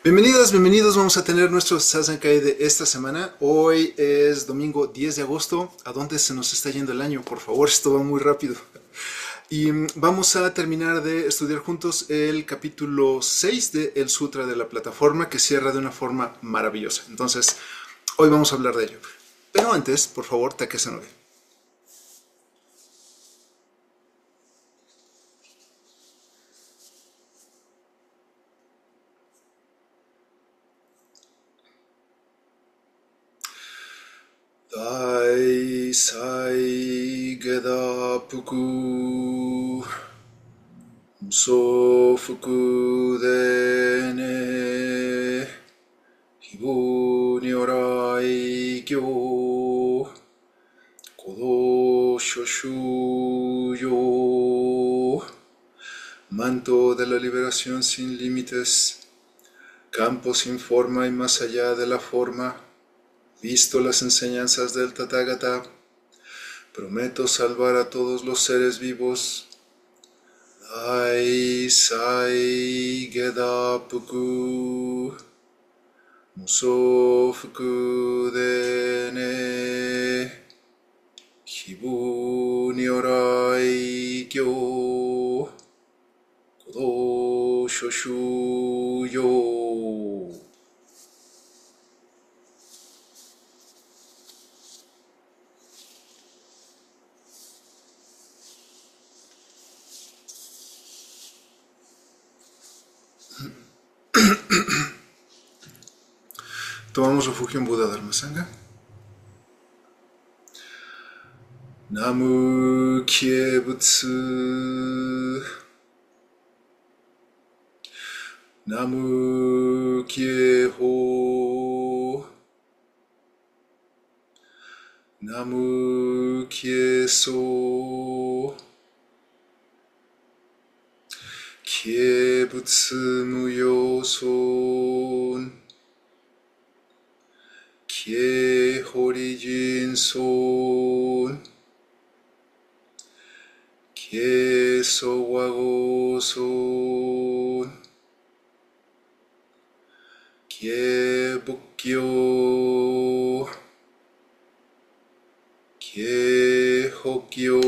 Bienvenidas, bienvenidos. Vamos a tener nuestro Sazenkai de esta semana. Hoy es domingo 10 de agosto. ¿A dónde se nos está yendo el año? Por favor, esto va muy rápido. Y vamos a terminar de estudiar juntos el capítulo 6 de El Sutra de la Plataforma, que cierra de una forma maravillosa. Entonces, hoy vamos a hablar de ello. Pero antes, por favor, Takesa no. Dai Sai Geda Puku So Fuku Dene Hibu Nyorai Kyo Kodo Shoshu Yo Manto de la liberación sin límites, campo sin forma y más allá de la forma, visto las enseñanzas del Tathagata, prometo salvar a todos los seres vivos. Dai Sai Geda Puku Muso Fuku Dene Hibu Nyorai Kyo Kodo Shoshu Yo. Tomamos refugio en Buda Dharma Sangha. Namu Kye Butsu. Namu Kye Ho. Namu Kye So. Kye Butsu Muyo Son. Kye Horijin Son. Kye Sowago Son. Kye Bukkyo. Kye Hokkyo.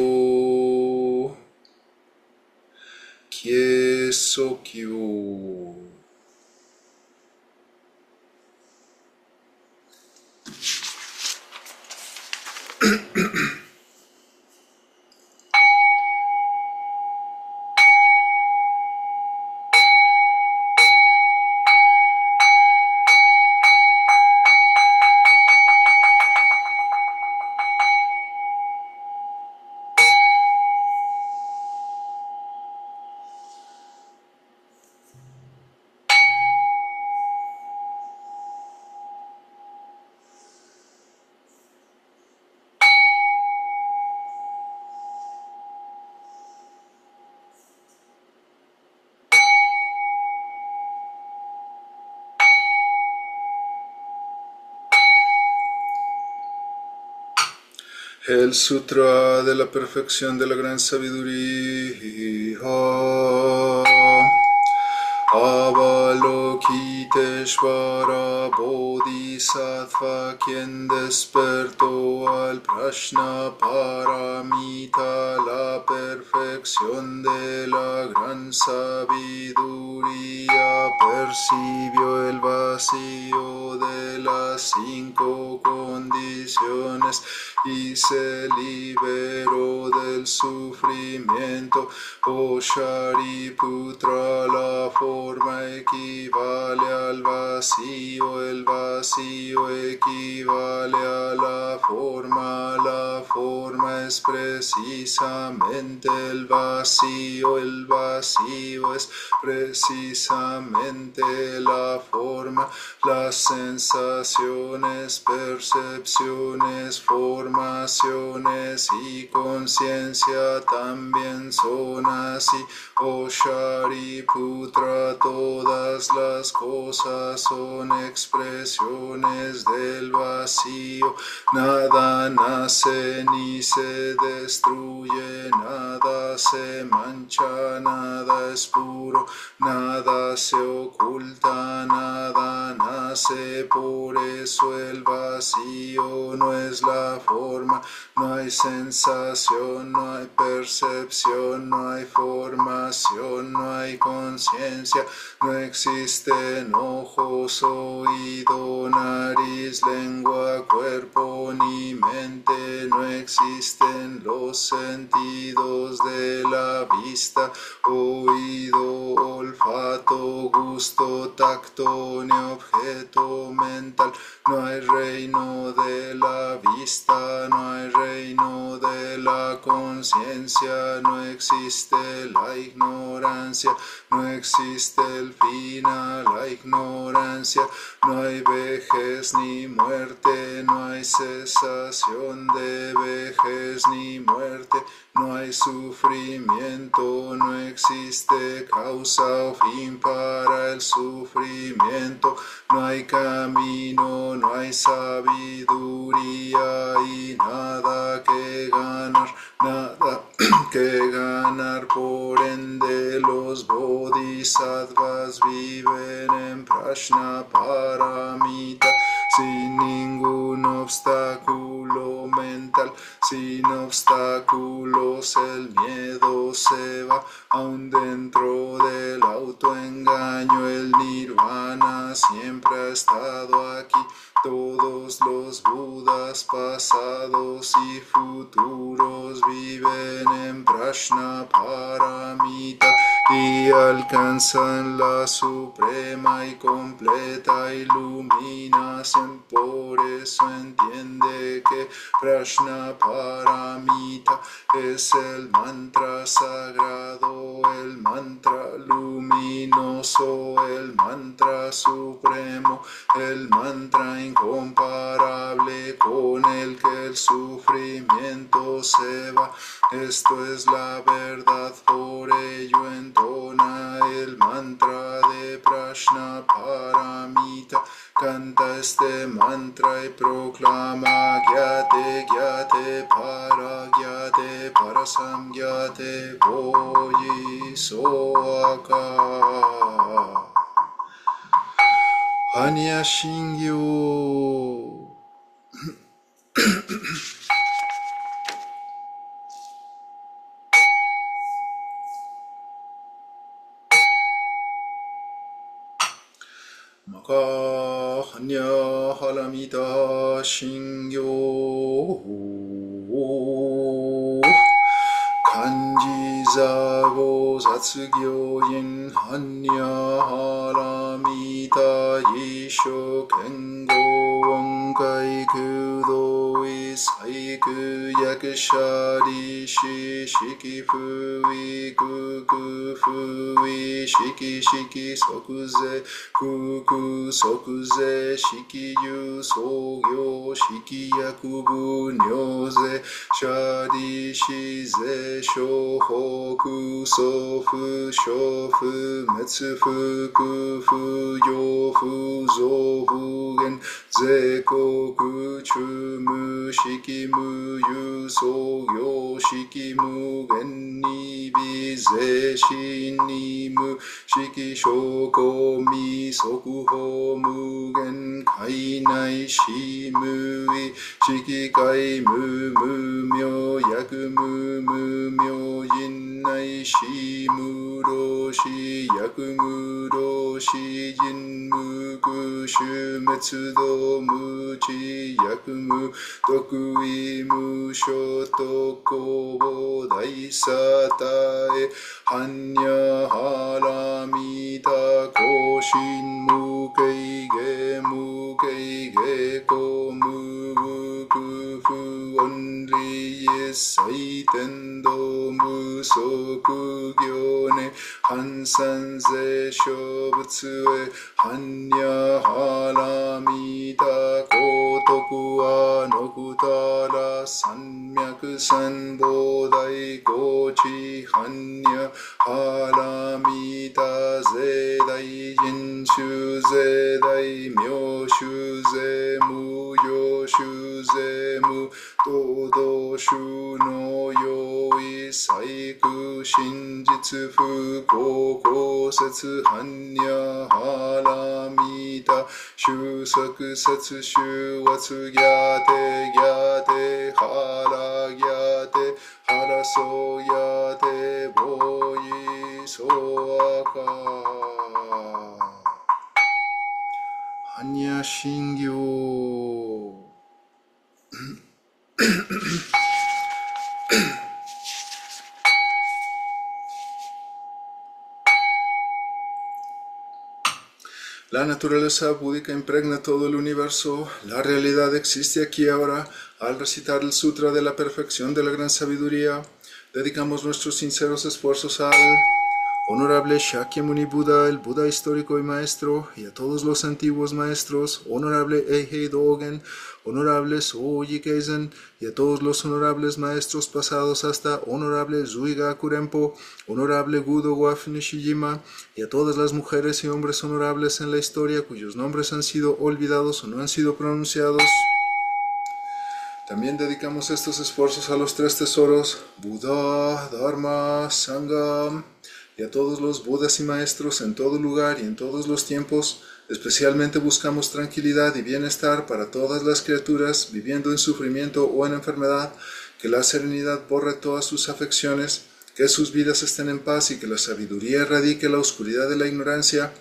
Kye Sokyo. El Sutra de la Perfección de la Gran Sabiduría. Avalokiteshvara Bodhisattva, quien despertó al Prajna Paramita, la perfección de la gran sabiduría, percibió el vacío de las 5 condiciones y se liberó del sufrimiento. Oh Shariputra, la forma equivale al vacío, el vacío equivale a la forma es precisamente el vacío es precisamente la forma, las sensaciones, percepciones, formaciones y conciencia también son así. Oh Shariputra, todas las cosas son expresiones del vacío. Nada nace ni se destruye, nada se mancha, nada es puro, nada se oculta, nada nace, por eso el vacío no es la forma, no hay sensación, no hay percepción, no hay formación, no hay conciencia, no existen ojos, oído, nariz, lengua, cuerpo ni mente, no existen los sentidos de la vista, oído, olfato, gusto, tacto, ni objeto mental. No hay reino de la vista, no hay reino de la conciencia, no existe la ignorancia, no existe el fin a la ignorancia, no hay vejez ni muerte, no hay cesación de vejez ni muerte, no hay sufrimiento, no existe causa o fin para el sufrimiento, no hay camino, no hay sabiduría y nada que ganar, nada que ganar, por ende los bodhisattvas viven en Prajnaparamita sin ningún obstáculo mental, sin obstáculos el miedo se va, aun dentro del autoengaño el nirvana siempre ha estado aquí. Todos los Budas pasados y futuros viven en Prajnaparamita y alcanzan la suprema y completa iluminación. Por eso entiende que Prajnaparamita es el mantra sagrado, el mantra luminoso, el mantra supremo, el mantra incomparable con el que el sufrimiento se va. Esto es la verdad, por ello entona el mantra de Prajnaparamita. Canta este mantra y proclama Gyate, Gyate, Paragyate, Parasamgyate, Voyi Soaka. Hanya Shingyo. Maka Hanya Halamita Shingyo. Kanji Zago Zatsugyoin Hanya Halamita Yisho Kengo Wonkai Kudo Isaiku Yakushari Shiki Fui Kuku Fui Shiki Shiki Sokuze Kuku Sokuze Shiki Yu Sogyo Shiki Yakubu Nyoze Shari Shize Shohoku Sofu Shofu Metsufu Kufu Yofu Zofu Gen Zekoku Chumu Shikimu Yu Sogyo Shikimu Genni Bize Shinimu Shiki Shoko Mi Sokuho Mugen Kainai Shimui Shiki Kai Mu Mu Myo Yaku Mu Mu Myo Jinnai Shimuro Shi Yaku Muro Shi Jinmu Kushu Metsudo Muchi Yaku Mu Tokui Mu Shotoko Daisatae Hanya Halamita Koshin Mukeige Mukeige Komu Kufu Only Saitendo Musoku Gyone Hansan Ze Shobutsue Hanya Halamita Kotoku Anokutara Sanmyaku Sanbodai Gochi Hanya Halamita Zedai Jinshu Zedai Myoshu Zemu Yoshu Zemu Todo Shu no Yoi Saiku Shinjitsu Fuko Setsu Hanya Haramita Shusaku Setsu Shuwatsu Gyate Gyate Hara Gyate Haraso Yate Boyi Soaka Hanya Shingyo. La naturaleza búdica impregna todo el universo. La realidad existe aquí y ahora. Al recitar el Sutra de la Perfección de la Gran Sabiduría, dedicamos nuestros sinceros esfuerzos al Honorable Shakyamuni Buda, el Buda histórico y maestro, y a todos los antiguos maestros, Honorable Eihei Dogen, Honorable Soji Keizen, y a todos los honorables maestros pasados hasta Honorable Zuigaku Rempo, Honorable Gudo Wafu Nishijima, y a todas las mujeres y hombres honorables en la historia cuyos nombres han sido olvidados o no han sido pronunciados. También dedicamos estos esfuerzos a los tres tesoros, Buda, Dharma, Sangha, y a todos los Budas y maestros en todo lugar y en todos los tiempos. Especialmente buscamos tranquilidad y bienestar para todas las criaturas viviendo en sufrimiento o en enfermedad, que la serenidad borre todas sus afecciones, que sus vidas estén en paz y que la sabiduría erradique la oscuridad de la ignorancia.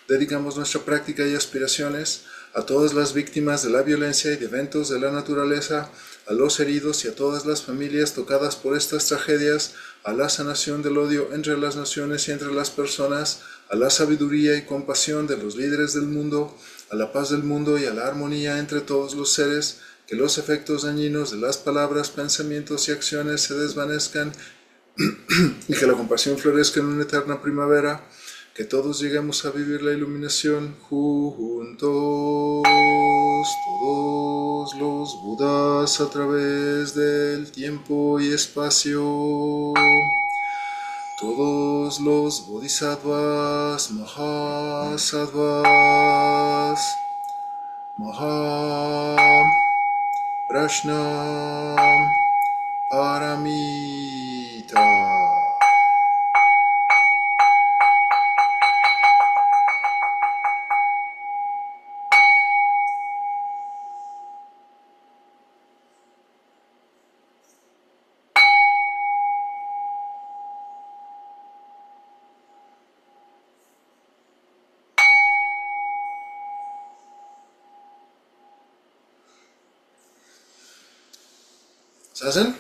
Dedicamos nuestra práctica y aspiraciones a todas las víctimas de la violencia y de eventos de la naturaleza, a los heridos y a todas las familias tocadas por estas tragedias, a la sanación del odio entre las naciones y entre las personas, a la sabiduría y compasión de los líderes del mundo, a la paz del mundo y a la armonía entre todos los seres, que los efectos dañinos de las palabras, pensamientos y acciones se desvanezcan y que la compasión florezca en una eterna primavera, que todos lleguemos a vivir la iluminación juntos, todos los Budas a través del tiempo y espacio, todos los Bodhisattvas, Mahasattvas, Prashnam, Paramita. ¿Sazen?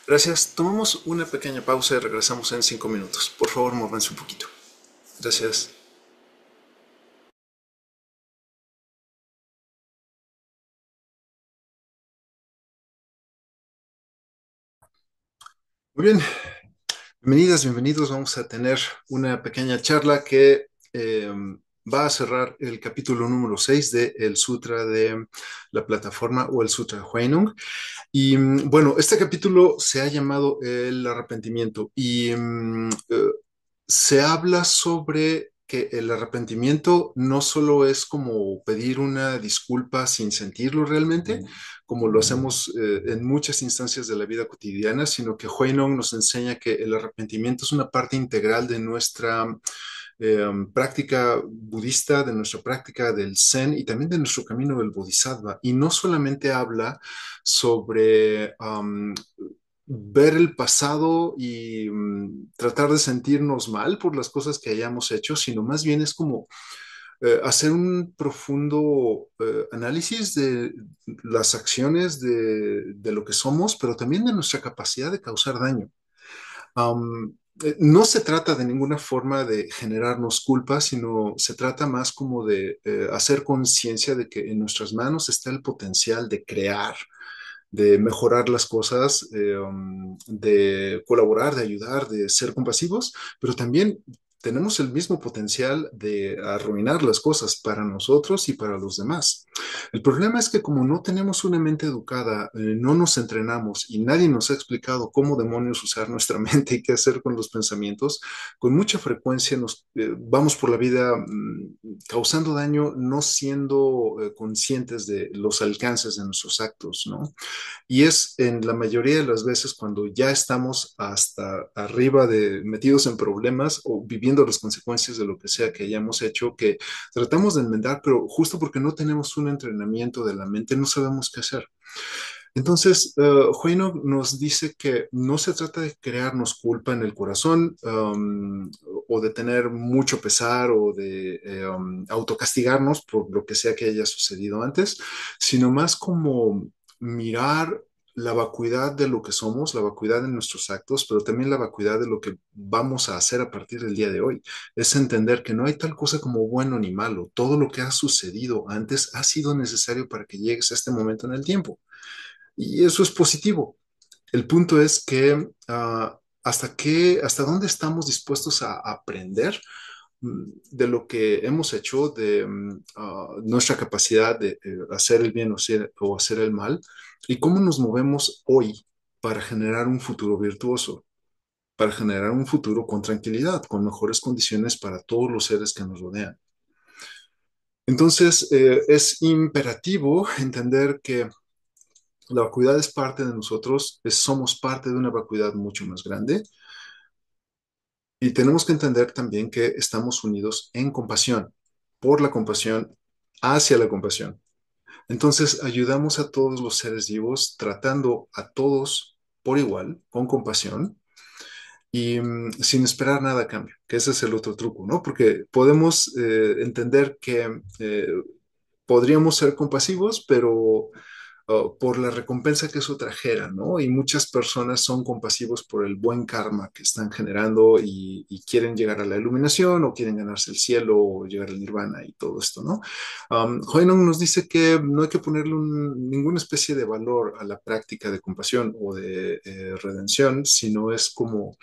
Gracias. Tomamos una pequeña pausa y regresamos en 5 minutos. Por favor, móvanse un poquito. Gracias. Muy bien, bienvenidas, bienvenidos. Vamos a tener una pequeña charla que va a cerrar el capítulo número 6 de el Sutra de la plataforma o el Sutra de Huineng. Y bueno, este capítulo se ha llamado el arrepentimiento y se habla sobre que el arrepentimiento no solo es como pedir una disculpa sin sentirlo realmente, como lo hacemos en muchas instancias de la vida cotidiana, sino que Huinong nos enseña que el arrepentimiento es una parte integral de nuestra práctica budista, de nuestra práctica del Zen y también de nuestro camino del Bodhisattva. Y no solamente habla sobre ver el pasado y tratar de sentirnos mal por las cosas que hayamos hecho, sino más bien es como hacer un profundo análisis de las acciones de lo que somos, pero también de nuestra capacidad de causar daño. No se trata de ninguna forma de generarnos culpa, sino se trata más como de hacer conciencia de que en nuestras manos está el potencial de crear, de mejorar las cosas, de colaborar, de ayudar, de ser compasivos, pero también tenemos el mismo potencial de arruinar las cosas para nosotros y para los demás. El problema es que como no tenemos una mente educada, no nos entrenamos y nadie nos ha explicado cómo demonios usar nuestra mente y qué hacer con los pensamientos, con mucha frecuencia nos vamos por la vida causando daño, no siendo conscientes de los alcances de nuestros actos, ¿no? Y es en la mayoría de las veces cuando ya estamos hasta arriba de metidos en problemas o viviendo las consecuencias de lo que sea que hayamos hecho, que tratamos de enmendar, pero justo porque no tenemos un entrenamiento de la mente, no sabemos qué hacer. Entonces, Huayno nos dice que no se trata de crearnos culpa en el corazón o de tener mucho pesar o de autocastigarnos por lo que sea que haya sucedido antes, sino más como mirar la vacuidad de lo que somos, la vacuidad de nuestros actos, pero también la vacuidad de lo que vamos a hacer a partir del día de hoy. Es entender que no hay tal cosa como bueno ni malo. Todo lo que ha sucedido antes ha sido necesario para que llegues a este momento en el tiempo. Y eso es positivo. El punto es que hasta dónde estamos dispuestos a aprender de lo que hemos hecho, de nuestra capacidad de hacer el bien o hacer el mal, y cómo nos movemos hoy para generar un futuro virtuoso, para generar un futuro con tranquilidad, con mejores condiciones para todos los seres que nos rodean. Entonces, es imperativo entender que la vacuidad es parte de nosotros, somos parte de una vacuidad mucho más grande y tenemos que entender también que estamos unidos en compasión, por la compasión, hacia la compasión. Entonces ayudamos a todos los seres vivos tratando a todos por igual, con compasión y sin esperar nada a cambio, que ese es el otro truco, ¿no? Porque podemos entender que podríamos ser compasivos, pero por la recompensa que eso trajera, ¿no? Y muchas personas son compasivos por el buen karma que están generando y quieren llegar a la iluminación o quieren ganarse el cielo o llegar al nirvana y todo esto, ¿no? Huinong nos dice que no hay que ponerle ninguna especie de valor a la práctica de compasión o de redención, sino es como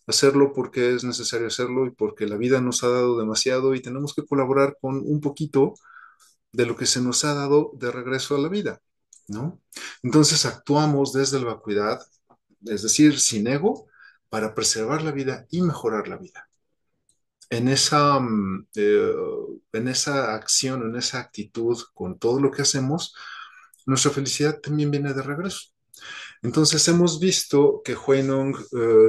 hacerlo porque es necesario hacerlo y porque la vida nos ha dado demasiado y tenemos que colaborar con un poquito de lo que se nos ha dado de regreso a la vida, ¿no? Entonces actuamos desde la vacuidad, es decir, sin ego, para preservar la vida y mejorar la vida. En esa acción, en esa actitud, con todo lo que hacemos, nuestra felicidad también viene de regreso. Entonces hemos visto que Huinong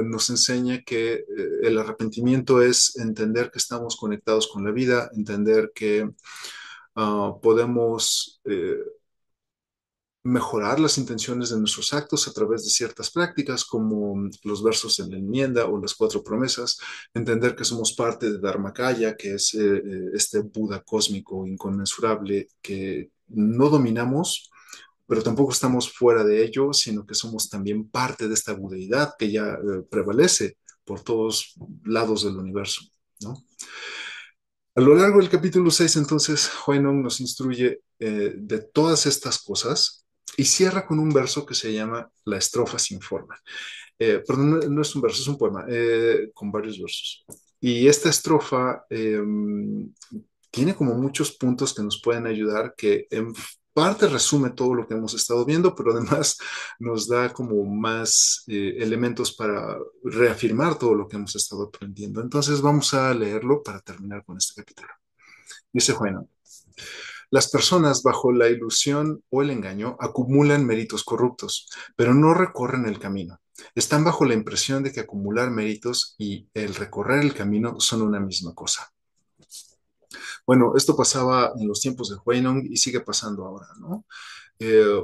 nos enseña que el arrepentimiento es entender que estamos conectados con la vida, entender que podemos mejorar las intenciones de nuestros actos a través de ciertas prácticas como los versos en la enmienda o las cuatro promesas, entender que somos parte de Dharmakaya, que es este Buda cósmico inconmensurable que no dominamos, pero tampoco estamos fuera de ello, sino que somos también parte de esta budeidad que ya prevalece por todos lados del universo, ¿no? A lo largo del capítulo 6, entonces, Huinong nos instruye de todas estas cosas y cierra con un verso que se llama La estrofa sin forma. Perdón, no es un verso, es un poema con varios versos. Y esta estrofa tiene como muchos puntos que nos pueden ayudar, que en parte resume todo lo que hemos estado viendo, pero además nos da como más elementos para reafirmar todo lo que hemos estado aprendiendo. Entonces vamos a leerlo para terminar con este capítulo. Dice Juan, las personas bajo la ilusión o el engaño acumulan méritos corruptos, pero no recorren el camino. Están bajo la impresión de que acumular méritos y el recorrer el camino son una misma cosa. Bueno, esto pasaba en los tiempos de Huinong y sigue pasando ahora, ¿no?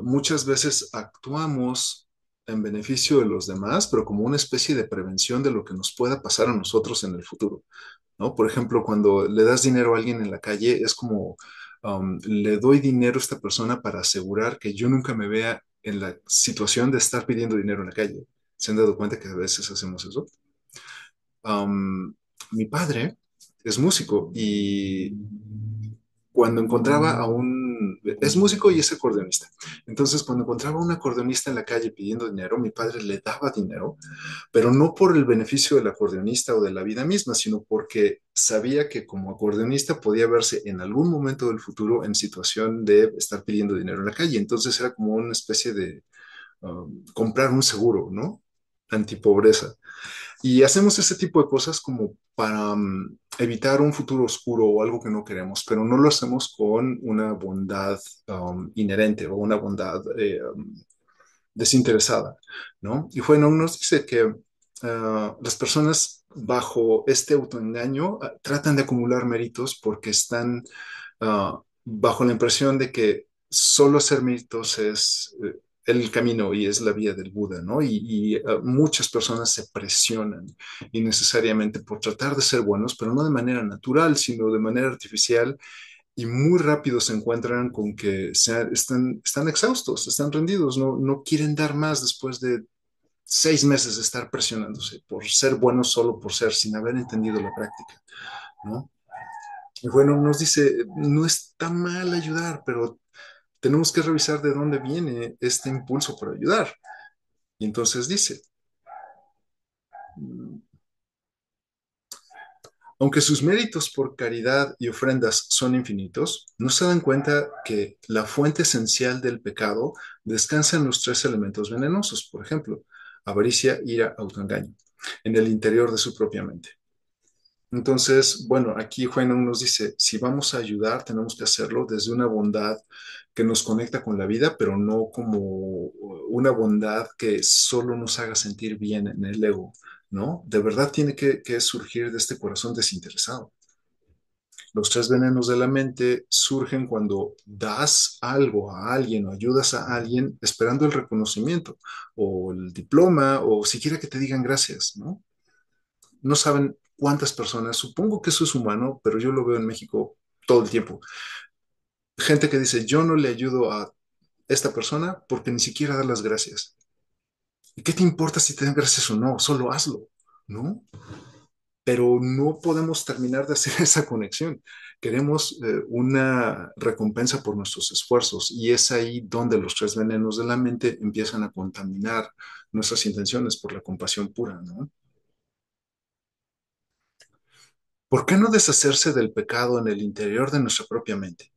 Muchas veces actuamos en beneficio de los demás, pero como una especie de prevención de lo que nos pueda pasar a nosotros en el futuro, ¿no? Por ejemplo, cuando le das dinero a alguien en la calle, es como, le doy dinero a esta persona para asegurar que yo nunca me vea en la situación de estar pidiendo dinero en la calle. ¿Se han dado cuenta que a veces hacemos eso? Um, Mi padre es músico y cuando encontraba a un... Es músico y es acordeonista. Entonces, cuando encontraba a un acordeonista en la calle pidiendo dinero, mi padre le daba dinero, pero no por el beneficio del acordeonista o de la vida misma, sino porque sabía que como acordeonista podía verse en algún momento del futuro en situación de estar pidiendo dinero en la calle. Entonces era como una especie de comprar un seguro, ¿no? Antipobreza. Y hacemos ese tipo de cosas como para evitar un futuro oscuro o algo que no queremos, pero no lo hacemos con una bondad inherente o una bondad desinteresada, ¿no? Y bueno, nos dice que las personas bajo este autoengaño tratan de acumular méritos porque están bajo la impresión de que solo hacer méritos es el camino y es la vía del Buda, ¿no? Muchas personas se presionan innecesariamente por tratar de ser buenos, pero no de manera natural, sino de manera artificial, y muy rápido se encuentran con que están exhaustos, están rendidos, no quieren dar más después de 6 meses de estar presionándose por ser buenos solo por ser, sin haber entendido la práctica, ¿no? Y bueno, nos dice, no está mal ayudar, pero tenemos que revisar de dónde viene este impulso por ayudar. Y entonces dice, aunque sus méritos por caridad y ofrendas son infinitos, no se dan cuenta que la fuente esencial del pecado descansa en los tres elementos venenosos, por ejemplo, avaricia, ira, autoengaño, en el interior de su propia mente. Entonces, bueno, aquí Juan nos dice, si vamos a ayudar, tenemos que hacerlo desde una bondad que nos conecta con la vida, pero no como una bondad que solo nos haga sentir bien en el ego, ¿no? De verdad tiene que surgir de este corazón desinteresado. Los tres venenos de la mente surgen cuando das algo a alguien o ayudas a alguien esperando el reconocimiento o el diploma o siquiera que te digan gracias, ¿no? No saben cuántas personas, supongo que eso es humano, pero yo lo veo en México todo el tiempo. Gente que dice, yo no le ayudo a esta persona porque ni siquiera da las gracias. ¿Y qué te importa si te dan gracias o no? Solo hazlo, ¿no? Pero no podemos terminar de hacer esa conexión. Queremos una recompensa por nuestros esfuerzos y es ahí donde los tres venenos de la mente empiezan a contaminar nuestras intenciones por la compasión pura, ¿no? ¿Por qué no deshacerse del pecado en el interior de nuestra propia mente?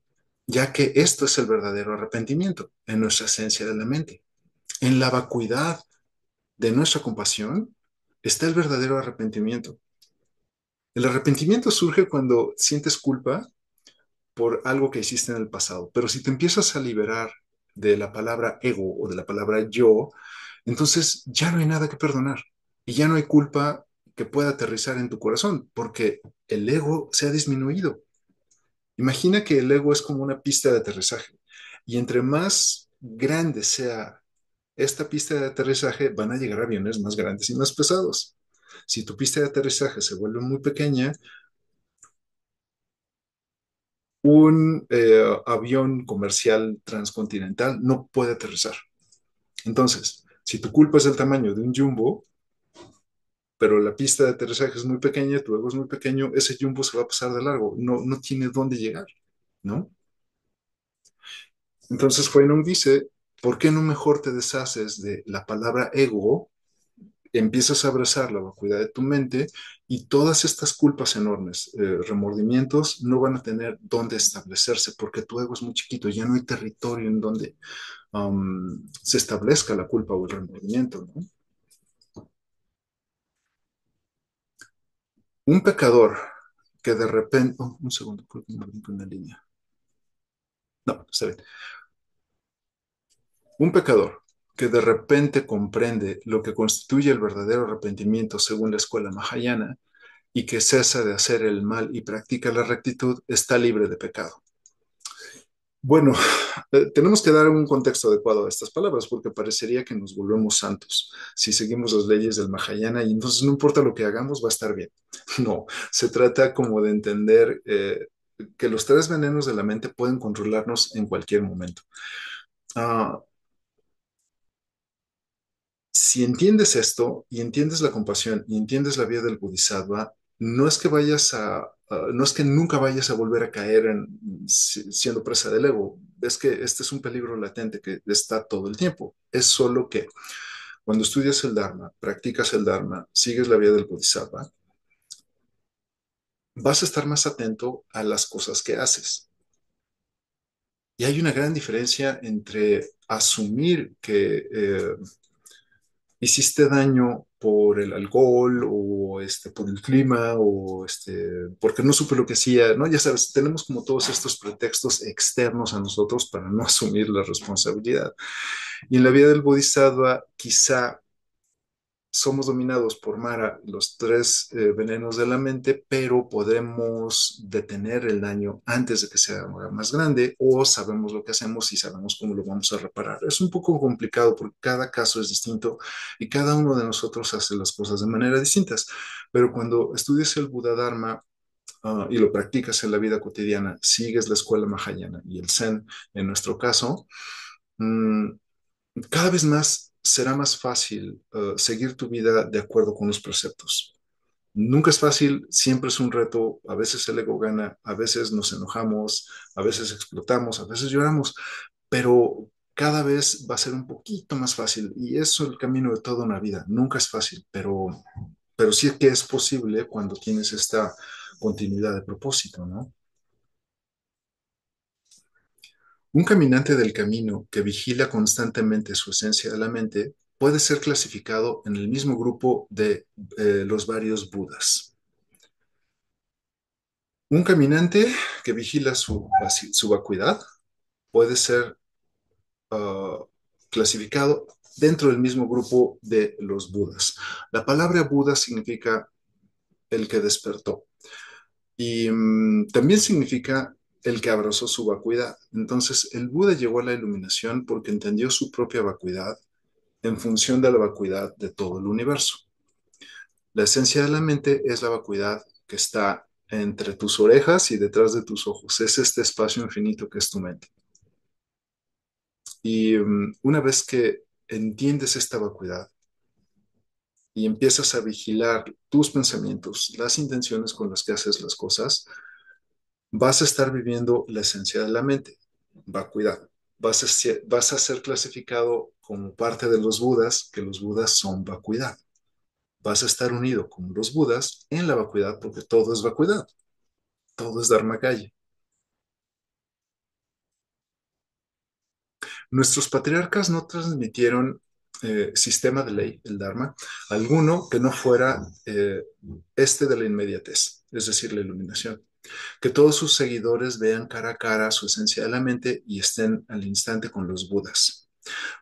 Ya que esto es el verdadero arrepentimiento en nuestra esencia de la mente. En la vacuidad de nuestra compasión está el verdadero arrepentimiento. El arrepentimiento surge cuando sientes culpa por algo que hiciste en el pasado, pero si te empiezas a liberar de la palabra ego o de la palabra yo, entonces ya no hay nada que perdonar y ya no hay culpa que pueda aterrizar en tu corazón, porque el ego se ha disminuido. Imagina que el ego es como una pista de aterrizaje y entre más grande sea esta pista de aterrizaje, van a llegar aviones más grandes y más pesados. Si tu pista de aterrizaje se vuelve muy pequeña, Un avión comercial transcontinental no puede aterrizar. Entonces, si tu culpa es el tamaño de un jumbo, pero la pista de aterrizaje es muy pequeña, tu ego es muy pequeño, ese jumbo se va a pasar de largo, no tiene dónde llegar, ¿no? Entonces Fanon dice, ¿por qué no mejor te deshaces de la palabra ego, empiezas a abrazar la vacuidad de tu mente y todas estas culpas enormes, remordimientos, no van a tener dónde establecerse porque tu ego es muy chiquito, ya no hay territorio en donde se establezca la culpa o el remordimiento, ¿no? Un pecador que de repente, oh, un segundo, creo que me brinco una línea. No, está bien. Un pecador que de repente comprende lo que constituye el verdadero arrepentimiento según la escuela mahayana y que cesa de hacer el mal y practica la rectitud, está libre de pecado. Bueno, tenemos que dar un contexto adecuado a estas palabras porque parecería que nos volvemos santos si seguimos las leyes del Mahayana y entonces no importa lo que hagamos, va a estar bien. No, se trata como de entender que los tres venenos de la mente pueden controlarnos en cualquier momento. Ah, si entiendes esto y entiendes la compasión y entiendes la vía del Bodhisattva, no es que nunca vayas a volver a caer siendo presa del ego. Es que este es un peligro latente que está todo el tiempo. Es solo que cuando estudias el Dharma, practicas el Dharma, sigues la vía del Bodhisattva, vas a estar más atento a las cosas que haces. Y hay una gran diferencia entre asumir que hiciste daño por el alcohol o por el clima o porque no supe lo que hacía, ¿no? Ya sabes, tenemos como todos estos pretextos externos a nosotros para no asumir la responsabilidad. Y en la vida del Bodhisattva, quizá somos dominados por Mara, los tres venenos de la mente, pero podemos detener el daño antes de que sea más grande o sabemos lo que hacemos y sabemos cómo lo vamos a reparar. Es un poco complicado porque cada caso es distinto y cada uno de nosotros hace las cosas de manera distintas, pero cuando estudias el Buda Dharma y lo practicas en la vida cotidiana, sigues la escuela Mahayana y el Zen en nuestro caso, mmm, cada vez más será más fácil seguir tu vida de acuerdo con los preceptos. Nunca es fácil, siempre es un reto, a veces el ego gana, a veces nos enojamos, a veces explotamos, a veces lloramos, pero cada vez va a ser un poquito más fácil y eso es el camino de toda una vida. Nunca es fácil, pero sí que es posible cuando tienes esta continuidad de propósito, ¿no? Un caminante del camino que vigila constantemente su esencia de la mente puede ser clasificado en el mismo grupo de los varios Budas. Un caminante que vigila su vacuidad puede ser uh, clasificado dentro del mismo grupo de los Budas. La palabra Buda significa el que despertó y también significa el que abrazó su vacuidad. Entonces, el Buda llegó a la iluminación porque entendió su propia vacuidad en función de la vacuidad de todo el universo. La esencia de la mente es la vacuidad que está entre tus orejas y detrás de tus ojos. Es este espacio infinito que es tu mente. Y una vez que entiendes esta vacuidad y empiezas a vigilar tus pensamientos, las intenciones con las que haces las cosas, vas a estar viviendo la esencia de la mente, vacuidad. Vas a ser clasificado como parte de los Budas, que los Budas son vacuidad. Vas a estar unido con los Budas en la vacuidad porque todo es vacuidad, todo es Dharmakaya. Nuestros patriarcas no transmitieron sistema de ley, el Dharma, alguno que no fuera de la inmediatez, es decir, la iluminación. Que todos sus seguidores vean cara a cara su esencia de la mente y estén al instante con los Budas.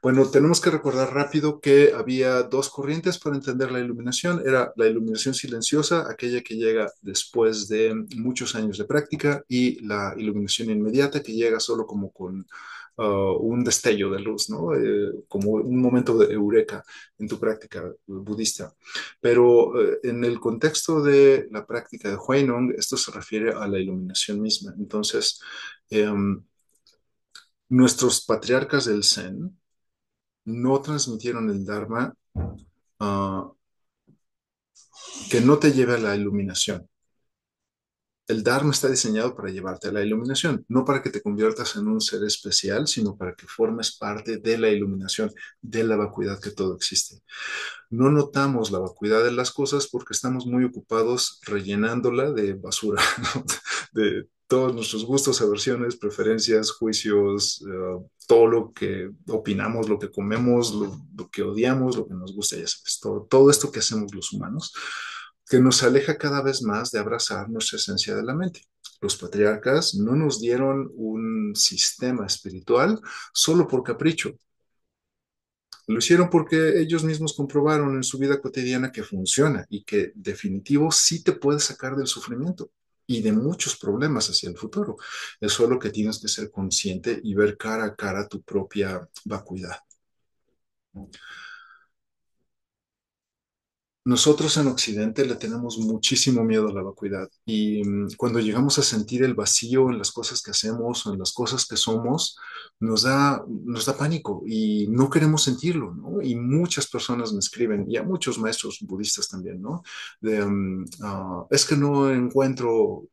Bueno, tenemos que recordar rápido que había dos corrientes para entender la iluminación. Era la iluminación silenciosa, aquella que llega después de muchos años de práctica, y la iluminación inmediata, que llega solo como con un destello de luz, ¿no? Como un momento de eureka en tu práctica budista. Pero en el contexto de la práctica de Huinong, esto se refiere a la iluminación misma. Entonces, em, nuestros patriarcas del Zen no transmitieron el Dharma ah, que no te lleve a la iluminación. El Dharma está diseñado para llevarte a la iluminación, no para que te conviertas en un ser especial, sino para que formes parte de la iluminación, de la vacuidad que todo existe. No notamos la vacuidad de las cosas porque estamos muy ocupados rellenándola de basura, ¿no? De todos nuestros gustos, aversiones, preferencias, juicios, todo lo que opinamos, lo que comemos, lo que odiamos, lo que nos gusta, ya sabes, todo esto que hacemos los humanos, que nos aleja cada vez más de abrazar nuestra esencia de la mente. Los patriarcas no nos dieron un sistema espiritual solo por capricho. Lo hicieron porque ellos mismos comprobaron en su vida cotidiana que funciona y que definitivo sí te puede sacar del sufrimiento y de muchos problemas hacia el futuro. Es solo que tienes que ser consciente y ver cara a cara tu propia vacuidad. Nosotros en Occidente le tenemos muchísimo miedo a la vacuidad y cuando llegamos a sentir el vacío en las cosas que hacemos o en las cosas que somos, nos da pánico y no queremos sentirlo, ¿no? Y muchas personas me escriben, y a muchos maestros budistas también, ¿no? Es que no encuentro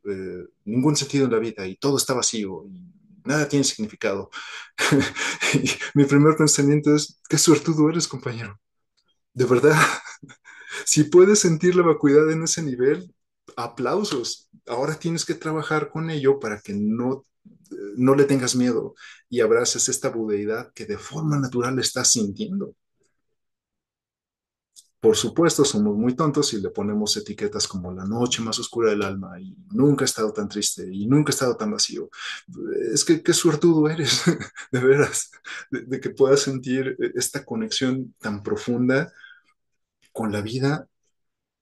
ningún sentido en la vida y todo está vacío y nada tiene significado. Y mi primer pensamiento es, qué suertudo eres, compañero. De verdad, si puedes sentir la vacuidad en ese nivel, aplausos. Ahora tienes que trabajar con ello para que no le tengas miedo y abraces esta budeidad que de forma natural estás sintiendo. Por supuesto, somos muy tontos y le ponemos etiquetas como la noche más oscura del alma y nunca he estado tan triste y nunca he estado tan vacío. Es que qué suertudo eres, de veras, de que puedas sentir esta conexión tan profunda con la vida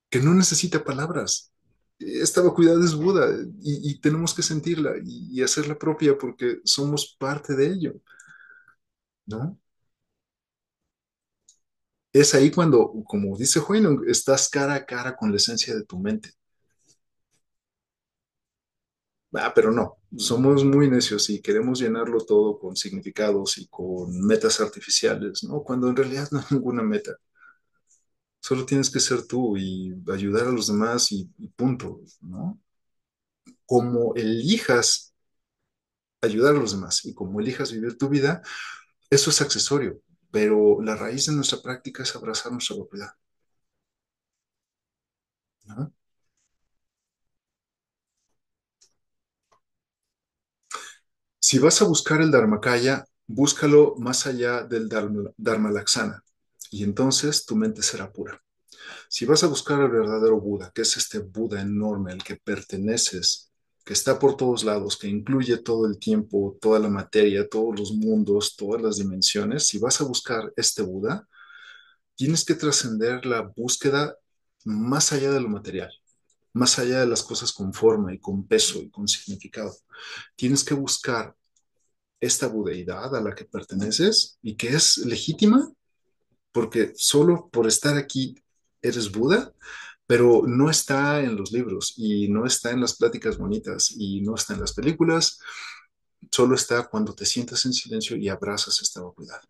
que no necesita palabras. Esta vacuidad es Buda y tenemos que sentirla y hacerla propia porque somos parte de ello, ¿no? Es ahí cuando, como dice Huinong, estás cara a cara con la esencia de tu mente. Pero no, somos muy necios y queremos llenarlo todo con significados y con metas artificiales, ¿no? Cuando en realidad no hay ninguna meta. Solo tienes que ser tú y ayudar a los demás y punto, ¿no? Como elijas ayudar a los demás y como elijas vivir tu vida, eso es accesorio, pero la raíz de nuestra práctica es abrazar nuestra propiedad, ¿no? Si vas a buscar el Dharmakaya, búscalo más allá del Dharmalaksana y entonces tu mente será pura. Si vas a buscar al verdadero Buda, que es este Buda enorme al que perteneces, que está por todos lados, que incluye todo el tiempo, toda la materia, todos los mundos, todas las dimensiones, si vas a buscar este Buda, tienes que trascender la búsqueda más allá de lo material, más allá de las cosas con forma y con peso y con significado. Tienes que buscar esta budeidad a la que perteneces y que es legítima, porque solo por estar aquí eres Buda, pero no está en los libros y no está en las pláticas bonitas y no está en las películas, solo está cuando te sientas en silencio y abrazas esta vacuidad.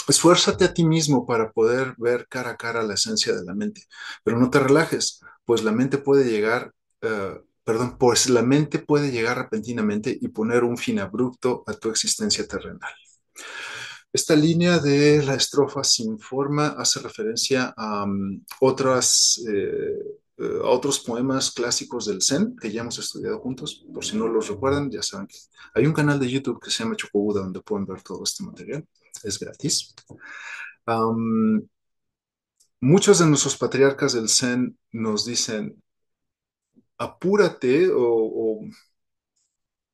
Esfuérzate a ti mismo para poder ver cara a cara la esencia de la mente, pero no te relajes, pues la mente puede llegar, pues la mente puede llegar repentinamente y poner un fin abrupto a tu existencia terrenal. Esta línea de la estrofa sin forma hace referencia a a otros poemas clásicos del Zen que ya hemos estudiado juntos. Por si no los recuerdan, ya saben que hay un canal de YouTube que se llama Chocobuda donde pueden ver todo este material. Es gratis. Um, Muchos de nuestros patriarcas del Zen nos dicen, apúrate o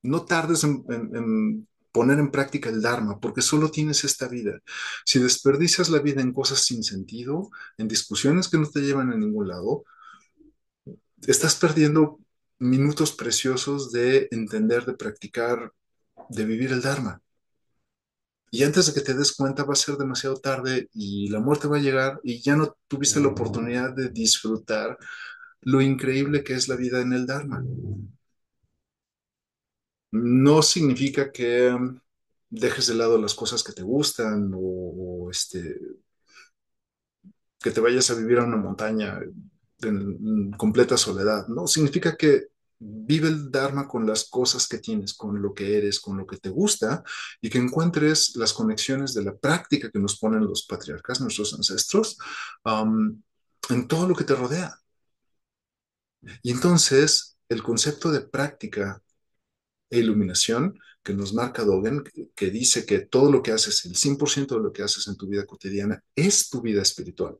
no tardes en poner en práctica el Dharma, porque solo tienes esta vida. Si desperdicias la vida en cosas sin sentido, en discusiones que no te llevan a ningún lado, Estás perdiendo minutos preciosos de entender, de practicar, de vivir el Dharma. Y antes de que te des cuenta va a ser demasiado tarde y la muerte va a llegar y ya no tuviste la oportunidad de disfrutar lo increíble que es la vida en el Dharma. No significa que dejes de lado las cosas que te gustan que te vayas a vivir a una montaña en completa soledad. No, significa que vive el Dharma con las cosas que tienes, con lo que eres, con lo que te gusta y que encuentres las conexiones de la práctica que nos ponen los patriarcas, nuestros ancestros, um, en todo lo que te rodea. Y entonces el concepto de práctica e iluminación que nos marca Dogen, que dice que todo lo que haces, el 100% de lo que haces en tu vida cotidiana, es tu vida espiritual.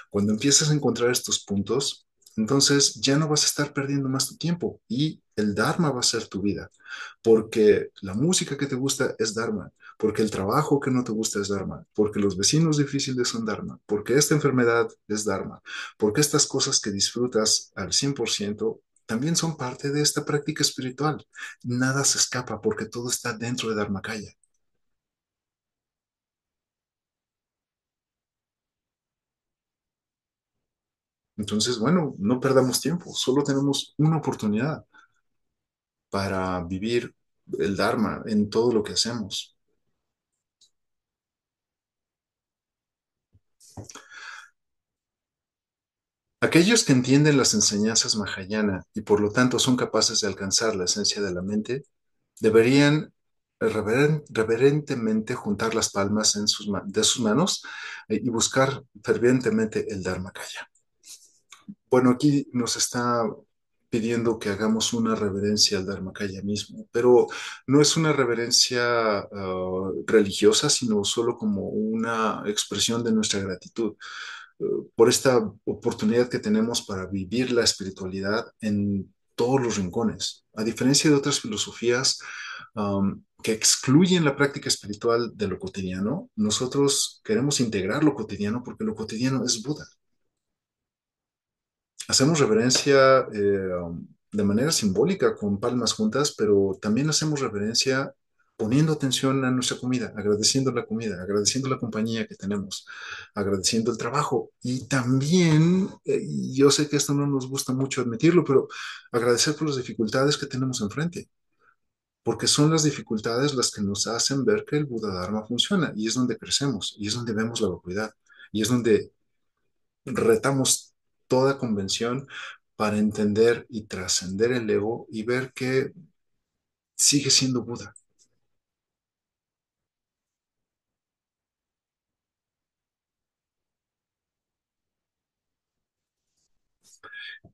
Cuando empiezas a encontrar estos puntos, entonces ya no vas a estar perdiendo más tu tiempo y el Dharma va a ser tu vida, porque la música que te gusta es Dharma, porque el trabajo que no te gusta es Dharma, porque los vecinos difíciles son Dharma, porque esta enfermedad es Dharma, porque estas cosas que disfrutas al 100% también son parte de esta práctica espiritual. Nada se escapa porque todo está dentro de Dharmakaya. Entonces, bueno, no perdamos tiempo, solo tenemos una oportunidad para vivir el Dharma en todo lo que hacemos. Aquellos que entienden las enseñanzas Mahayana y por lo tanto son capaces de alcanzar la esencia de la mente, deberían reverentemente juntar las palmas de sus manos y buscar fervientemente el Dharmakaya. Bueno, aquí nos está pidiendo que hagamos una reverencia al Dharmakaya mismo, pero no es una reverencia religiosa, sino solo como una expresión de nuestra gratitud por esta oportunidad que tenemos para vivir la espiritualidad en todos los rincones. A diferencia de otras filosofías que excluyen la práctica espiritual de lo cotidiano, nosotros queremos integrar lo cotidiano porque lo cotidiano es Buda. Hacemos reverencia de manera simbólica con palmas juntas, pero también hacemos reverencia poniendo atención a nuestra comida, agradeciendo la comida, agradeciendo la compañía que tenemos, agradeciendo el trabajo. Y también, yo sé que esto no nos gusta mucho admitirlo, pero agradecer por las dificultades que tenemos enfrente, porque son las dificultades las que nos hacen ver que el Buda Dharma funciona y es donde crecemos y es donde vemos la vacuidad y es donde retamos toda convención para entender y trascender el ego y ver que sigue siendo Buda.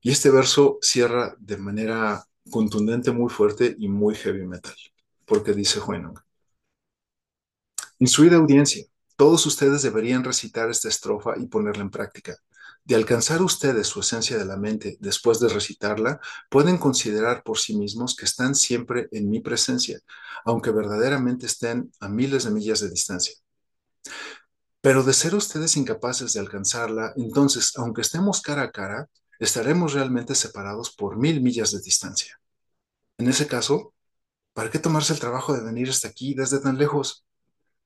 Y este verso cierra de manera contundente, muy fuerte y muy heavy metal, porque dice Huinong, instruida audiencia, todos ustedes deberían recitar esta estrofa y ponerla en práctica. De alcanzar ustedes su esencia de la mente después de recitarla, pueden considerar por sí mismos que están siempre en mi presencia, aunque verdaderamente estén a miles de millas de distancia. Pero de ser ustedes incapaces de alcanzarla, entonces, aunque estemos cara a cara, estaremos realmente separados por 1000 millas de distancia. En ese caso, ¿para qué tomarse el trabajo de venir hasta aquí desde tan lejos?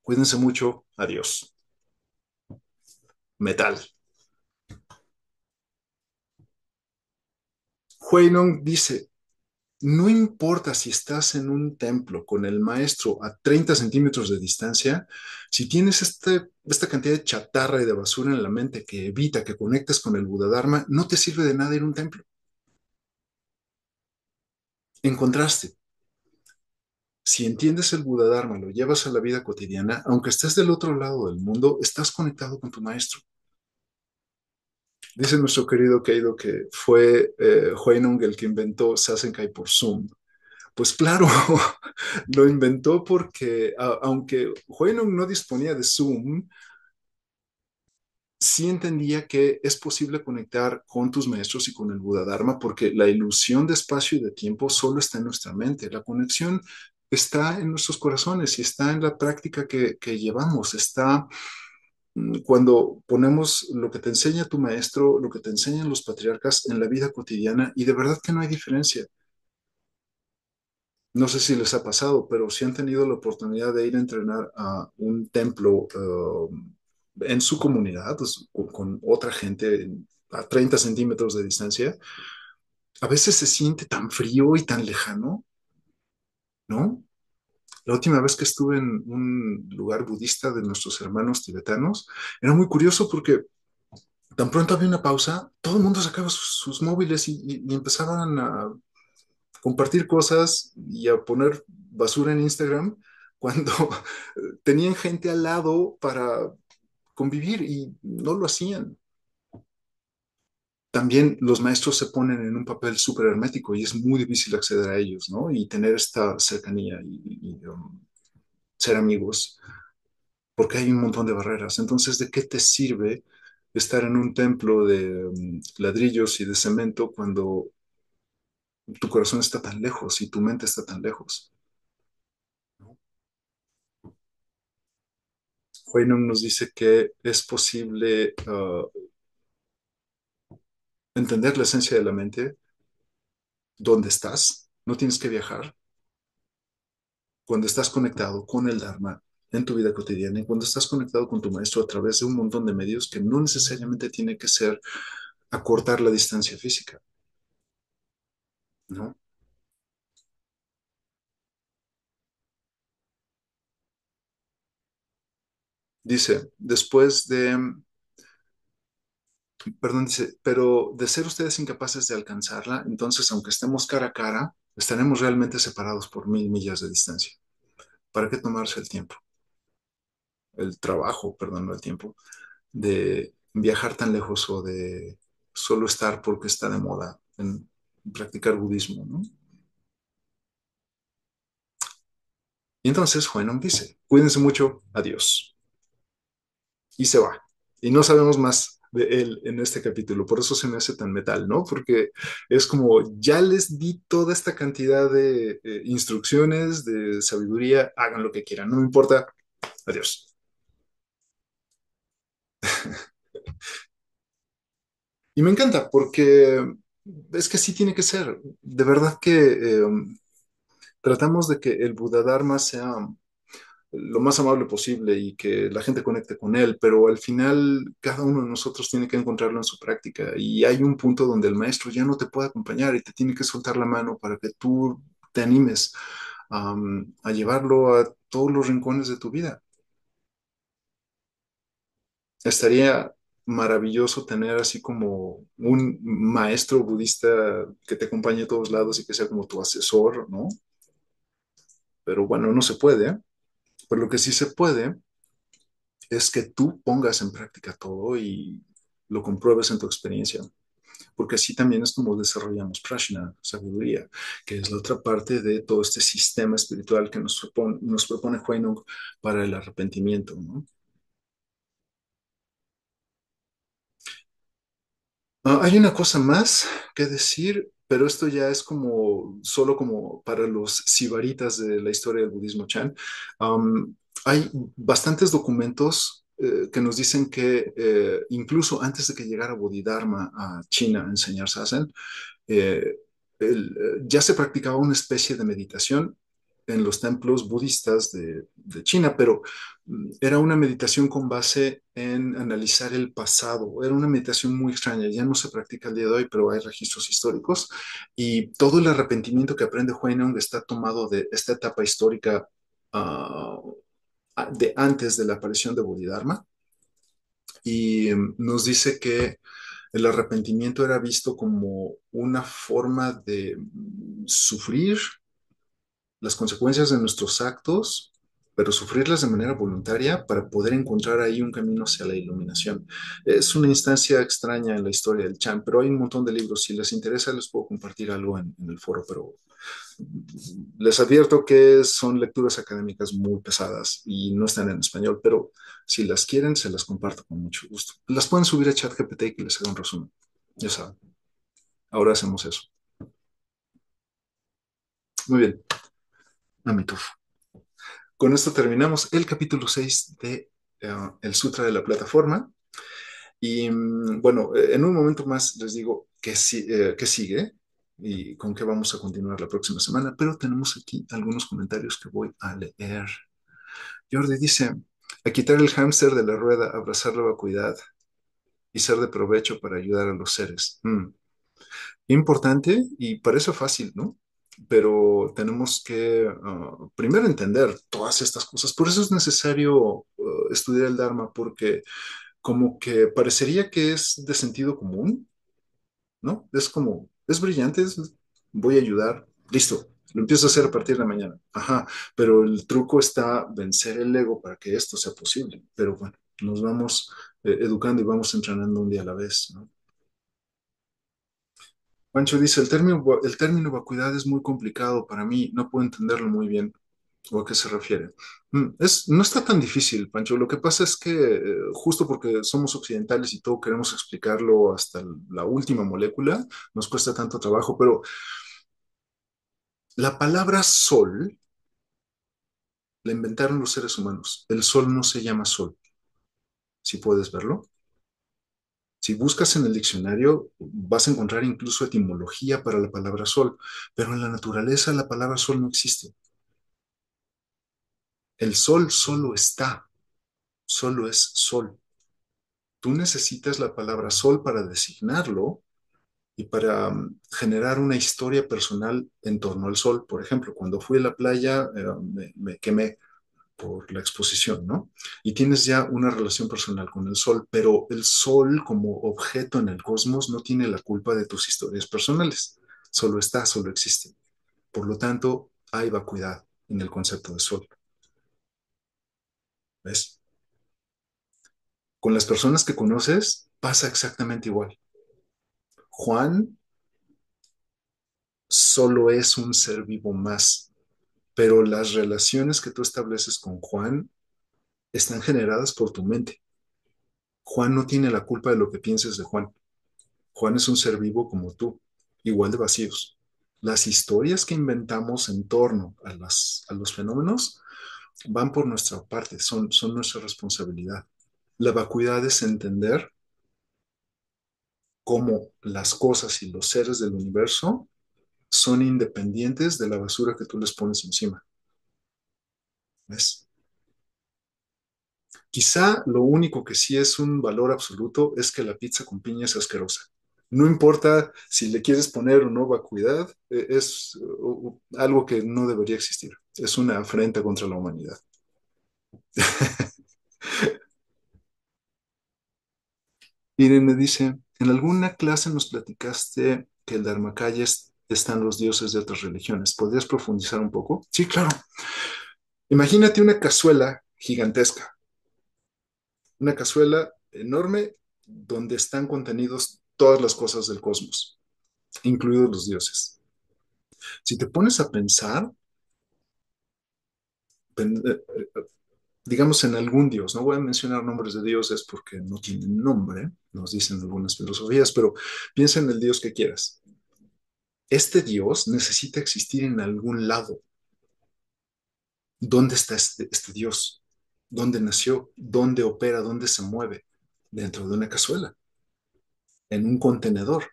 Cuídense mucho. Adiós. Metal. Huinong dice, no importa si estás en un templo con el maestro a 30 centímetros de distancia, si tienes esta cantidad de chatarra y de basura en la mente que evita que conectes con el Buda Dharma, no te sirve de nada ir a un templo. En contraste, si entiendes el Buda Dharma, lo llevas a la vida cotidiana, aunque estés del otro lado del mundo, estás conectado con tu maestro. Dice nuestro querido Keido que fue Huinong el que inventó Sasenkai por Zoom. Pues claro, lo inventó porque aunque Huinong no disponía de Zoom, sí entendía que es posible conectar con tus maestros y con el Buda Dharma porque la ilusión de espacio y de tiempo solo está en nuestra mente. La conexión está en nuestros corazones y está en la práctica que llevamos, está Cuando ponemos lo que te enseña tu maestro, lo que te enseñan los patriarcas en la vida cotidiana, y de verdad que no hay diferencia. No sé si les ha pasado, pero si han tenido la oportunidad de ir a entrenar a un templo en su comunidad, pues, con otra gente a 30 centímetros de distancia, a veces se siente tan frío y tan lejano, ¿no? La última vez que estuve en un lugar budista de nuestros hermanos tibetanos, era muy curioso porque tan pronto había una pausa, todo el mundo sacaba sus móviles y empezaban a compartir cosas y a poner basura en Instagram cuando tenían gente al lado para convivir y no lo hacían. También los maestros se ponen en un papel súper hermético y es muy difícil acceder a ellos, ¿no? Y tener esta cercanía y ser amigos, porque hay un montón de barreras. Entonces, ¿de qué te sirve estar en un templo de ladrillos y de cemento cuando tu corazón está tan lejos y tu mente está tan lejos? Huynum nos dice que es posible entender la esencia de la mente, dónde estás, no tienes que viajar, cuando estás conectado con el Dharma en tu vida cotidiana y cuando estás conectado con tu maestro a través de un montón de medios que no necesariamente tiene que ser acortar la distancia física, ¿no? Dice, perdón, dice, pero de ser ustedes incapaces de alcanzarla, entonces aunque estemos cara a cara, estaremos realmente separados por 1000 millas de distancia. ¿Para qué tomarse el tiempo? El trabajo, perdón, no el tiempo, de viajar tan lejos o de solo estar porque está de moda en practicar budismo, ¿no? Y entonces Huenon dice, cuídense mucho, adiós. Y se va. Y no sabemos más de él en este capítulo, por eso se me hace tan metal, ¿no? Porque es como, ya les di toda esta cantidad de instrucciones, de sabiduría, hagan lo que quieran, no me importa, adiós. Y me encanta porque es que así tiene que ser. De verdad que tratamos de que el Buda Dharma sea lo más amable posible y que la gente conecte con él, pero al final cada uno de nosotros tiene que encontrarlo en su práctica y hay un punto donde el maestro ya no te puede acompañar y te tiene que soltar la mano para que tú te animes a llevarlo a todos los rincones de tu vida. Estaría maravilloso tener así como un maestro budista que te acompañe a todos lados y que sea como tu asesor, ¿no? Pero bueno, no se puede, ¿eh? Pero lo que sí se puede es que tú pongas en práctica todo y lo compruebes en tu experiencia, porque así también es como desarrollamos prajna, sabiduría, que es la otra parte de todo este sistema espiritual que nos propone Huinung para el arrepentimiento, ¿no? Hay una cosa más que decir, pero esto ya es como solo como para los sibaritas de la historia del budismo Chan. Hay bastantes documentos que nos dicen que incluso antes de que llegara Bodhidharma a China a enseñar Zazen, eh, ya se practicaba una especie de meditación en los templos budistas de China, pero era una meditación con base en analizar el pasado. Era una meditación muy extraña, ya no se practica el día de hoy, pero hay registros históricos y todo el arrepentimiento que aprende Huinong está tomado de esta etapa histórica de antes de la aparición de Bodhidharma y nos dice que el arrepentimiento era visto como una forma de sufrir las consecuencias de nuestros actos, pero sufrirlas de manera voluntaria para poder encontrar ahí un camino hacia la iluminación. Es una instancia extraña en la historia del Chan, pero hay un montón de libros. Si les interesa, les puedo compartir algo en el foro, pero les advierto que son lecturas académicas muy pesadas y no están en español, pero si las quieren, se las comparto con mucho gusto. Las pueden subir a ChatGPT y que les haga un resumen. Ya saben, ahora hacemos eso. Muy bien, Amituf. Con esto terminamos el capítulo 6 de el Sutra de la Plataforma. Y bueno, en un momento más les digo qué sigue y con qué vamos a continuar la próxima semana, pero tenemos aquí algunos comentarios que voy a leer. Jordi dice, a quitar el hámster de la rueda, abrazar la vacuidad y ser de provecho para ayudar a los seres. Importante y parece fácil, ¿no? Pero tenemos que primero entender todas estas cosas. Por eso es necesario estudiar el Dharma, porque como que parecería que es de sentido común, ¿no? Es como, es brillante, voy a ayudar, listo, lo empiezo a hacer a partir de mañana. Ajá, pero el truco está vencer el ego para que esto sea posible. Pero bueno, nos vamos educando y vamos entrenando un día a la vez, ¿no? Pancho dice, el término vacuidad es muy complicado para mí, no puedo entenderlo muy bien. ¿O a qué se refiere? No está tan difícil, Pancho. Lo que pasa es que justo porque somos occidentales y todo queremos explicarlo hasta la última molécula, nos cuesta tanto trabajo, pero la palabra sol la inventaron los seres humanos. El sol no se llama sol, si puedes verlo. Si buscas en el diccionario, vas a encontrar incluso etimología para la palabra sol, pero en la naturaleza la palabra sol no existe. El sol solo está, solo es sol. Tú necesitas la palabra sol para designarlo y para generar una historia personal en torno al sol. Por ejemplo, cuando fui a la playa, me quemé por la exposición, ¿no? Y tienes ya una relación personal con el sol, pero el sol como objeto en el cosmos no tiene la culpa de tus historias personales. Solo está, solo existe. Por lo tanto, hay vacuidad en el concepto de sol. ¿Ves? Con las personas que conoces pasa exactamente igual. Juan solo es un ser vivo más, pero las relaciones que tú estableces con Juan están generadas por tu mente. Juan no tiene la culpa de lo que pienses de Juan. Juan es un ser vivo como tú, igual de vacíos. Las historias que inventamos en torno a los fenómenos van por nuestra parte, son nuestra responsabilidad. La vacuidad es entender cómo las cosas y los seres del universo son independientes de la basura que tú les pones encima. ¿Ves? Quizá lo único que sí es un valor absoluto es que la pizza con piña es asquerosa. No importa si le quieres poner o no vacuidad, es algo que no debería existir. Es una afrenta contra la humanidad. Irene dice, en alguna clase nos platicaste que el Dharmakaya están los dioses de otras religiones. ¿Podrías profundizar un poco? Sí, claro. Imagínate una cazuela gigantesca, una cazuela enorme donde están contenidos todas las cosas del cosmos, incluidos los dioses. Si te pones a pensar, digamos en algún dios, no voy a mencionar nombres de dioses porque no tienen nombre, nos dicen algunas filosofías, pero piensa en el dios que quieras. Este dios necesita existir en algún lado. ¿Dónde está este dios? ¿Dónde nació? ¿Dónde opera? ¿Dónde se mueve? Dentro de una cazuela, en un contenedor.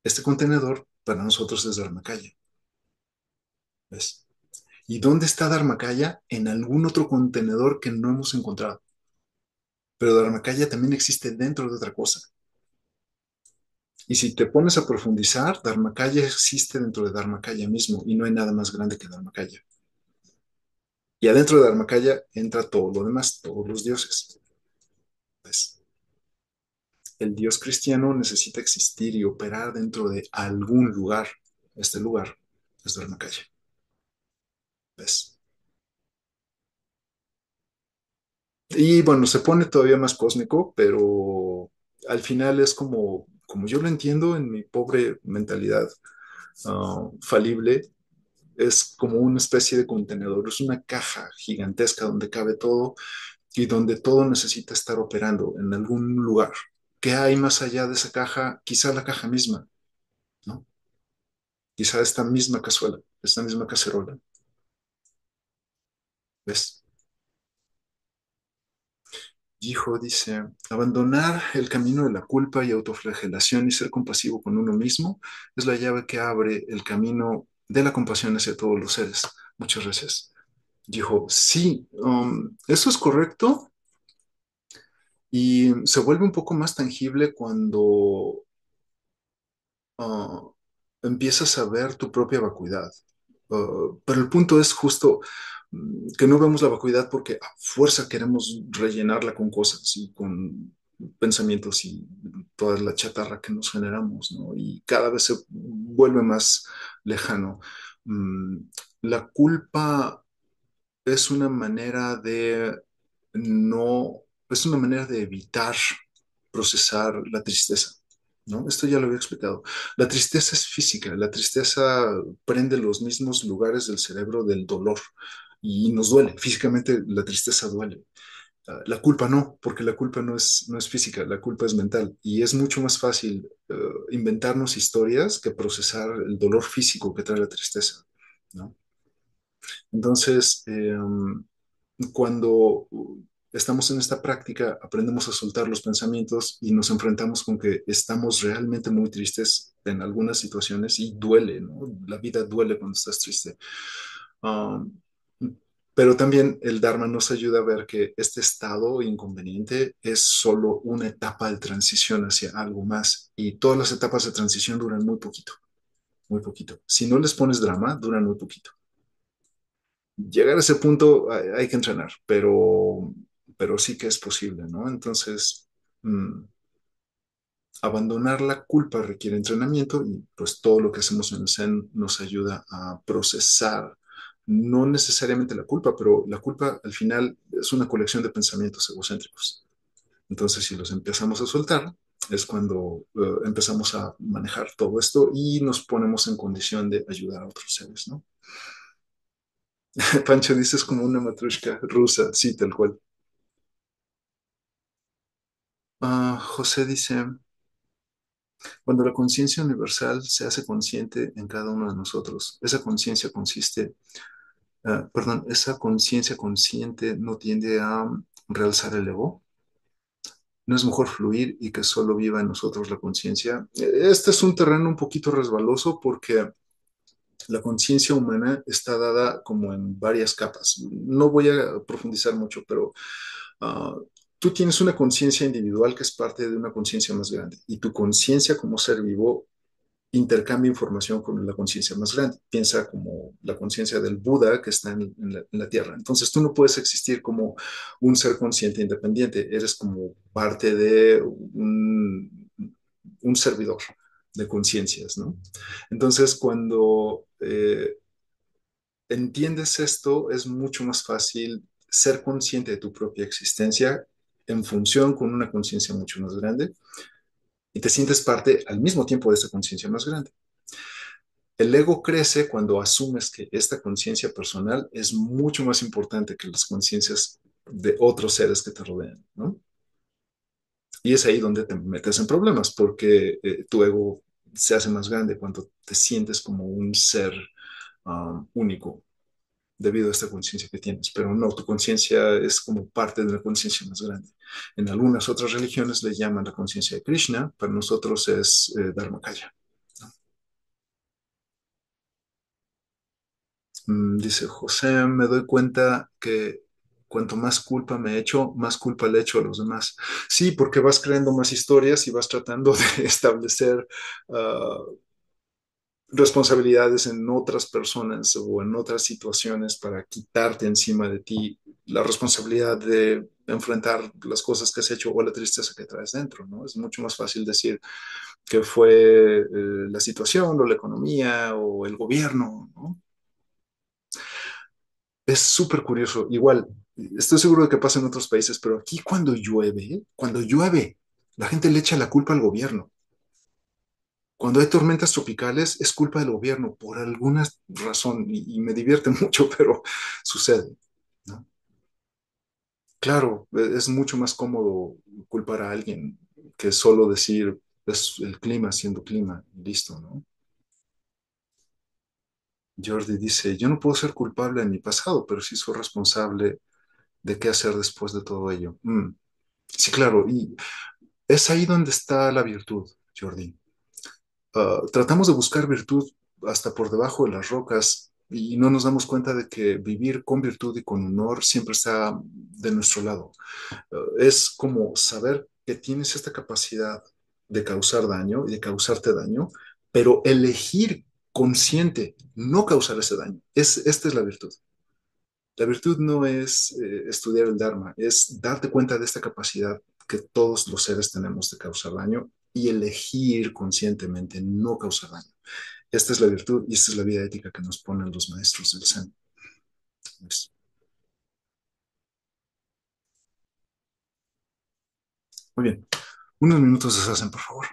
Este contenedor para nosotros es Dharmakaya. ¿Ves? ¿Y dónde está Dharmakaya? En algún otro contenedor que no hemos encontrado. Pero Dharmakaya también existe dentro de otra cosa. Y si te pones a profundizar, Dharmakaya existe dentro de Dharmakaya mismo y no hay nada más grande que Dharmakaya. Y adentro de Dharmakaya entra todo lo demás, todos los dioses. ¿Ves? El dios cristiano necesita existir y operar dentro de algún lugar. Este lugar es Dharmakaya. ¿Ves? Y bueno, se pone todavía más cósmico, pero al final es como yo lo entiendo en mi pobre mentalidad falible, es como una especie de contenedor, es una caja gigantesca donde cabe todo y donde todo necesita estar operando en algún lugar. ¿Qué hay más allá de esa caja? Quizá la caja misma, ¿no? Quizá esta misma cazuela, esta misma cacerola, ¿ves? Hijo dice, abandonar el camino de la culpa y autoflagelación y ser compasivo con uno mismo es la llave que abre el camino de la compasión hacia todos los seres. Muchas gracias. Dijo, sí, eso es correcto y se vuelve un poco más tangible cuando ah, empiezas a ver tu propia vacuidad. Pero el punto es justo que no vemos la vacuidad porque a fuerza queremos rellenarla con cosas y con pensamientos y toda la chatarra que nos generamos, ¿no? Y cada vez se vuelve más lejano. Mm, la culpa es una manera de no, es una manera de evitar procesar la tristeza, ¿no? Esto ya lo había explicado. La tristeza es física, la tristeza prende los mismos lugares del cerebro del dolor y nos duele. Físicamente la tristeza duele. La culpa no, porque la culpa no es física, la culpa es mental y es mucho más fácil inventarnos historias que procesar el dolor físico que trae la tristeza, ¿no? Entonces, cuando estamos en esta práctica, aprendemos a soltar los pensamientos y nos enfrentamos con que estamos realmente muy tristes en algunas situaciones y duele, ¿no? La vida duele cuando estás triste. Um, pero también el Dharma nos ayuda a ver que este estado inconveniente es solo una etapa de transición hacia algo más y todas las etapas de transición duran muy poquito, muy poquito. Si no les pones drama, duran muy poquito. Llegar a ese punto hay que entrenar, pero sí que es posible, ¿no? Entonces, mm, abandonar la culpa requiere entrenamiento y pues todo lo que hacemos en el Zen nos ayuda a procesar, no necesariamente la culpa, pero la culpa al final es una colección de pensamientos egocéntricos. Entonces, si los empezamos a soltar, es cuando empezamos a manejar todo esto y nos ponemos en condición de ayudar a otros seres, ¿no? Pancho dice es como una matrushka rusa, sí, tal cual. José dice, cuando la conciencia universal se hace consciente en cada uno de nosotros, esa conciencia consiste, perdón, esa conciencia consciente no tiende a realzar el ego. ¿No es mejor fluir y que solo viva en nosotros la conciencia? Este es un terreno un poquito resbaloso porque la conciencia humana está dada como en varias capas. No voy a profundizar mucho, pero uh, tú tienes una conciencia individual que es parte de una conciencia más grande y tu conciencia como ser vivo intercambia información con la conciencia más grande. Piensa como la conciencia del Buda que está en la Tierra. Entonces tú no puedes existir como un ser consciente independiente, eres como parte de un servidor de conciencias, ¿no? Entonces cuando entiendes esto, es mucho más fácil ser consciente de tu propia existencia en función con una conciencia mucho más grande y te sientes parte al mismo tiempo de esa conciencia más grande. El ego crece cuando asumes que esta conciencia personal es mucho más importante que las conciencias de otros seres que te rodean, ¿no? Y es ahí donde te metes en problemas, porque tu ego se hace más grande cuando te sientes como un ser único debido a esta conciencia que tienes. Pero no, tu conciencia es como parte de una conciencia más grande. En algunas otras religiones le llaman la conciencia de Krishna, para nosotros es Dharmakaya. Dice José, me doy cuenta que cuanto más culpa me echo, más culpa le echo a los demás. Sí, porque vas creando más historias y vas tratando de establecer responsabilidades en otras personas o en otras situaciones para quitarte encima de ti la responsabilidad de enfrentar las cosas que has hecho o la tristeza que traes dentro, ¿no? Es mucho más fácil decir que fue la situación o la economía o el gobierno, ¿no? Es súper curioso. Igual, estoy seguro de que pasa en otros países, pero aquí cuando llueve, la gente le echa la culpa al gobierno. Cuando hay tormentas tropicales, es culpa del gobierno por alguna razón y me divierte mucho, pero sucede, ¿no? Claro, es mucho más cómodo culpar a alguien que solo decir es el clima siendo clima, y listo, ¿no? Jordi dice, yo no puedo ser culpable de mi pasado, pero sí soy responsable de qué hacer después de todo ello. Sí, claro, y es ahí donde está la virtud, Jordi. Tratamos de buscar virtud hasta por debajo de las rocas y no nos damos cuenta de que vivir con virtud y con honor siempre está de nuestro lado. Es como saber que tienes esta capacidad de causar daño y de causarte daño, pero elegir consciente no causar ese daño. Esta es la virtud. La virtud no es estudiar el Dharma, es darte cuenta de esta capacidad que todos los seres tenemos de causar daño y elegir conscientemente no causar daño. Esta es la virtud y esta es la vida ética que nos ponen los maestros del Zen. Listo. Muy bien. Unos minutos de hacen, por favor.